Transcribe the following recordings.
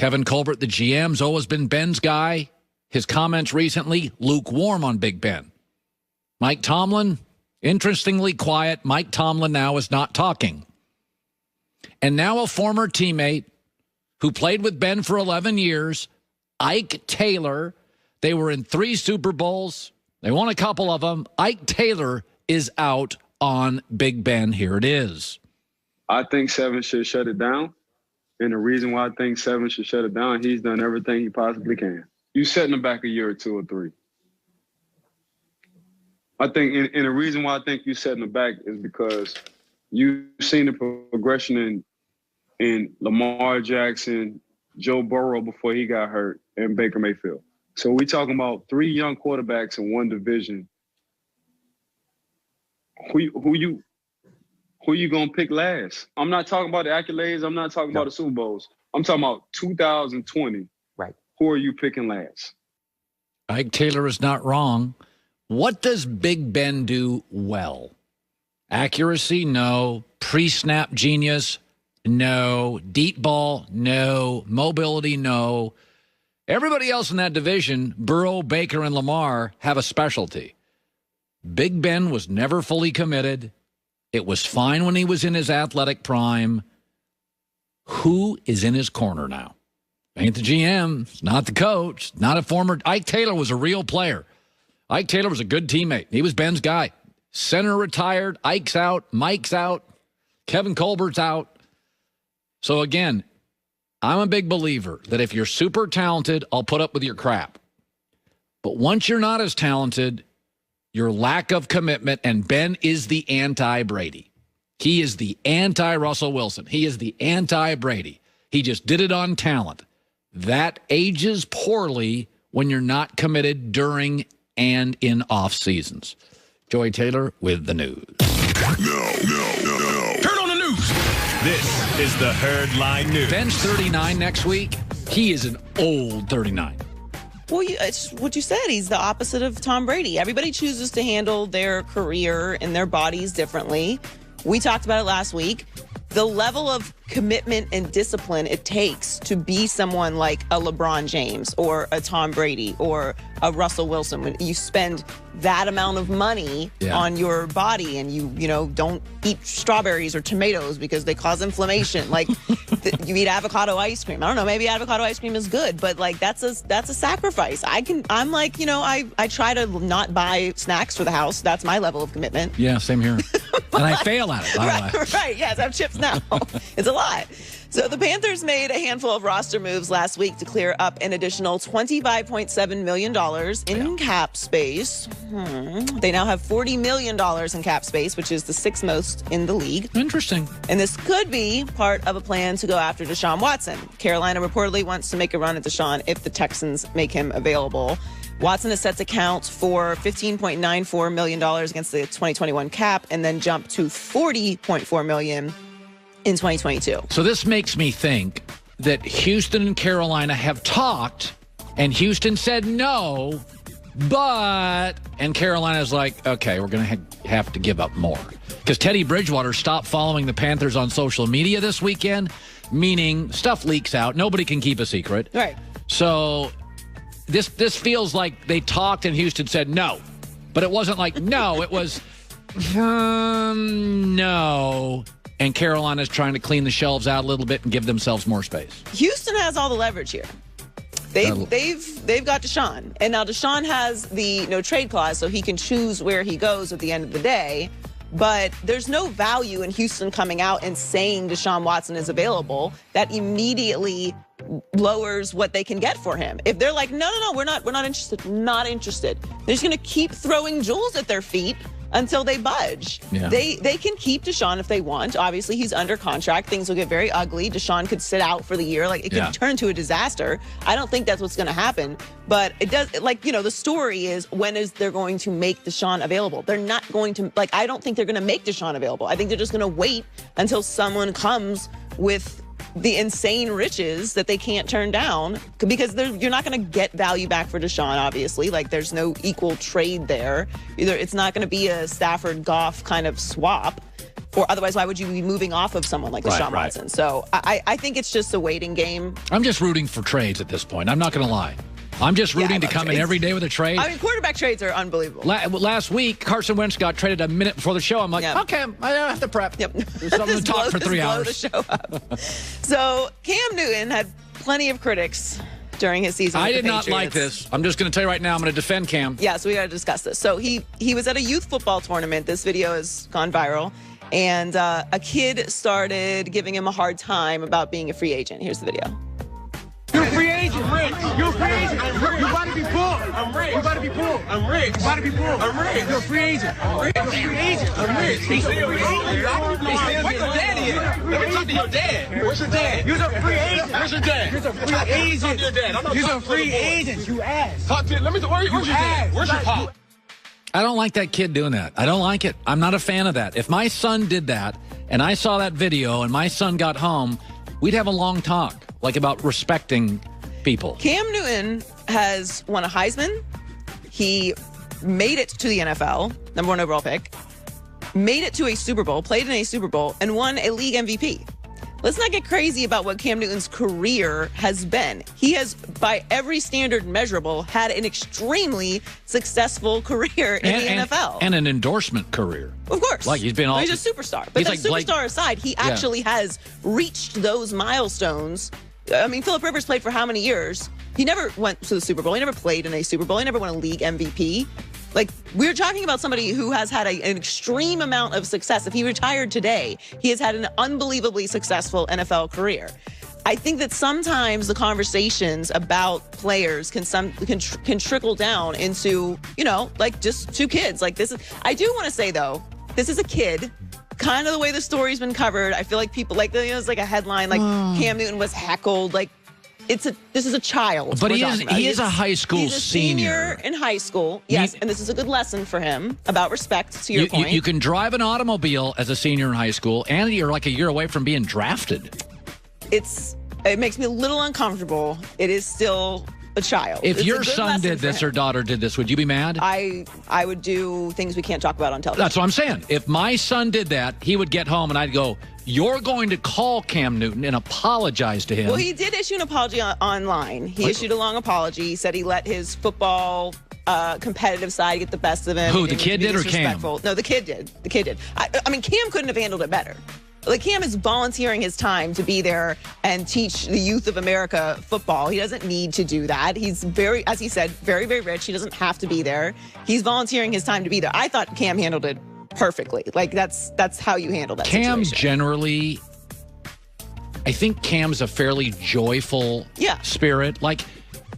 Kevin Colbert, the GM's always been Ben's guy. His comments recently, lukewarm on Big Ben. Mike Tomlin, interestingly quiet. Mike Tomlin now is not talking. And now a former teammate who played with Ben for 11 years, Ike Taylor. They were in 3 Super Bowls. They won a couple of them. Ike Taylor is out on Big Ben. Here it is. I think 7 should shut it down. And the reason why I think 7 should shut it down, he's done everything he possibly can. You setting him back a year or 2 or 3. I think, and the reason why I think you setting him back is because you've seen the progression in Lamar Jackson, Joe Burrow before he got hurt, and Baker Mayfield. So we talking about 3 young quarterbacks in one division. Who you gonna pick last? I'm not talking about the accolades. I'm not talking about the Super Bowls. I'm talking about 2020. Right. Who are you picking last? Ike Taylor is not wrong. What does Big Ben do well? Accuracy? No. Pre-snap genius? No. Deep ball? No. Mobility? No. Everybody else in that division, Burrow, Baker, and Lamar, have a specialty. Big Ben was never fully committed. It was fine when he was in his athletic prime. Who is in his corner now? Ain't the GM. It's not the coach. Not a former. Ike Taylor was a real player. Ike Taylor was a good teammate. He was Ben's guy. Center retired. Ike's out. Mike's out. Kevin Colbert's out. So again, I'm a big believer that if you're super talented, I'll put up with your crap. But once you're not as talented, your lack of commitment, and Ben is the anti-Brady. He is the anti-Russell Wilson. He is the anti-Brady. He just did it on talent. That ages poorly when you're not committed during and in off seasons. Joey Taylor with the news. No. Turn on the news. This is the Herd Line News. Ben's 39 next week. He is an old 39. Well, it's what you said. He's the opposite of Tom Brady. Everybody chooses to handle their career and their bodies differently. We talked about it last week. The level of commitment and discipline it takes to be someone like a LeBron James or a Tom Brady or a Russell Wilson, when you spend that amount of money on your body and you don't eat strawberries or tomatoes because they cause inflammation. Like you eat avocado ice cream. I don't know, maybe avocado ice cream is good, but like that's a sacrifice. I try to not buy snacks for the house. That's my level of commitment. Yeah, same here. And I fail at it. Right. Yes, I have chips now. It's a lot. So the Panthers made a handful of roster moves last week to clear up an additional $25.7 million in cap space. They now have $40 million in cap space, which is the 6th most in the league. Interesting. And this could be part of a plan to go after Deshaun Watson. Carolina reportedly wants to make a run at Deshaun if the Texans make him available. Watson is set to count for $15.94 million against the 2021 cap and then jump to $40.4 million in 2022. So this makes me think that Houston and Carolina have talked, and Houston said no, and Carolina's like, okay, we're going to have to give up more. Because Teddy Bridgewater stopped following the Panthers on social media this weekend, meaning stuff leaks out. Nobody can keep a secret. Right. So this feels like they talked and Houston said no. But it wasn't like no, it was no. And Carolina's trying to clean the shelves out a little bit and give themselves more space. Houston has all the leverage here. They've got Deshaun. And now Deshaun has the no trade clause, so he can choose where he goes at the end of the day. But there's no value in Houston coming out and saying Deshaun Watson is available. That immediately lowers what they can get for him. If they're like, no, we're not interested, not interested. They're just going to keep throwing jewels at their feet until they budge. Yeah. They can keep Deshaun if they want. Obviously, he's under contract. Things will get very ugly. Deshaun could sit out for the year. Like, it could turn into a disaster. I don't think that's what's going to happen. But it does, the story is, when is they're going to make Deshaun available? They're not going to, I don't think they're going to make Deshaun available. I think they're just going to wait until someone comes with the insane riches that they can't turn down, because you're not going to get value back for Deshaun, obviously. There's no equal trade there. It's not going to be a Stafford-Goff kind of swap. Or otherwise, why would you be moving off of someone like Deshaun Watson? So I think it's just a waiting game. I'm just rooting for trades at this point. I'm not going to lie. I'm just rooting to come in every day with a trade. I mean, quarterback trades are unbelievable. Last week, Carson Wentz got traded a minute before the show. I'm like, okay, I have to prep. Yep. There's something to talk for 3 hours. The show up. So Cam Newton had plenty of critics during his season. I did not like this. I'm just going to tell you right now, I'm going to defend Cam. Yeah, so we got to discuss this. So he was at a youth football tournament. This video has gone viral. And a kid started giving him a hard time about being a free agent. Here's the video. You're a free agent, Rick. You're a free agent. You about to be pulled. I'm Rick. You about to be pulled. I'm Rick. You about to be pulled. I'm Rick. You're a free agent. I'm Rick. You're a free agent. I'm Rick. He's still a free agent. Where's your daddy at? Let me talk to your dad. Where's your dad? You're a free agent. Where's your dad? You're a free agent. You're a free agent. You ass. Talk to. Let me. Where's your dad? Where's your pop? I don't like that kid doing that. I don't like it. I'm not a fan of that. If my son did that and I saw that video and my son got home, we'd have a long talk, like about respecting people. Cam Newton has won a Heisman. He made it to the NFL, #1 overall pick, made it to a Super Bowl, played in a Super Bowl, and won a league MVP. Let's not get crazy about what Cam Newton's career has been. He has, by every standard measurable, had an extremely successful career in the NFL. And an endorsement career. Of course. Like he's been all... He's a superstar. But that like superstar aside, he actually has reached those milestones. I mean, Phillip Rivers played for how many years? He never went to the Super Bowl. He never played in a Super Bowl. He never won a league MVP. Like, we're talking about somebody who has had an extreme amount of success. If he retired today, he has had an unbelievably successful NFL career. I think that sometimes the conversations about players can trickle down into, like just two kids. Like this is, I do want to say though, this is a kid. Kind of the way the story's been covered. I feel like people it's like a headline, like Cam Newton was heckled. Like this is a child. But he is a high school he's a senior in high school. Yes, and this is a good lesson for him about respect, to your point. You can drive an automobile as a senior in high school, and you're like a year away from being drafted. It makes me a little uncomfortable. It is still a child. If your son did this or daughter did this, would you be mad? I would do things we can't talk about on television. That's what I'm saying. If my son did that, he would get home and I'd go, you're going to call Cam Newton and apologize to him. Well, he did issue an apology online. He issued a long apology. He said he let his football competitive side get the best of him. Who, the kid did or Cam? No, the kid did. The kid did. I mean, Cam couldn't have handled it better. Like, Cam is volunteering his time to be there and teach the youth of America football. He doesn't need to do that. He's as he said, very, very rich. He doesn't have to be there. He's volunteering his time to be there. I thought Cam handled it perfectly. Like, that's how you handle that Cam situation. Generally, I think Cam's a fairly joyful spirit. Like,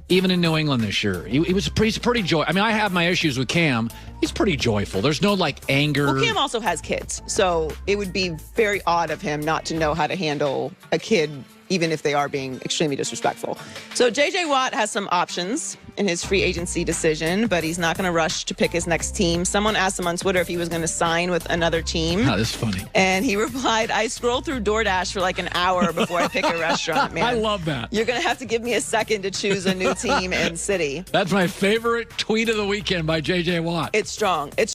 even in New England this year, he's pretty joyful. I mean, I have my issues with Cam. He's pretty joyful. There's no, anger. Well, Cam also has kids, so it would be very odd of him not to know how to handle a kid, even if they are being extremely disrespectful. So J.J. Watt has some options in his free agency decision, but he's not going to rush to pick his next team. Someone asked him on Twitter if he was going to sign with another team. Oh, this is funny. And he replied, I scroll through DoorDash for like an hour before I pick a restaurant, man. I love that. You're going to have to give me a second to choose a new team and city. That's my favorite tweet of the weekend by J.J. Watt. It's strong. It's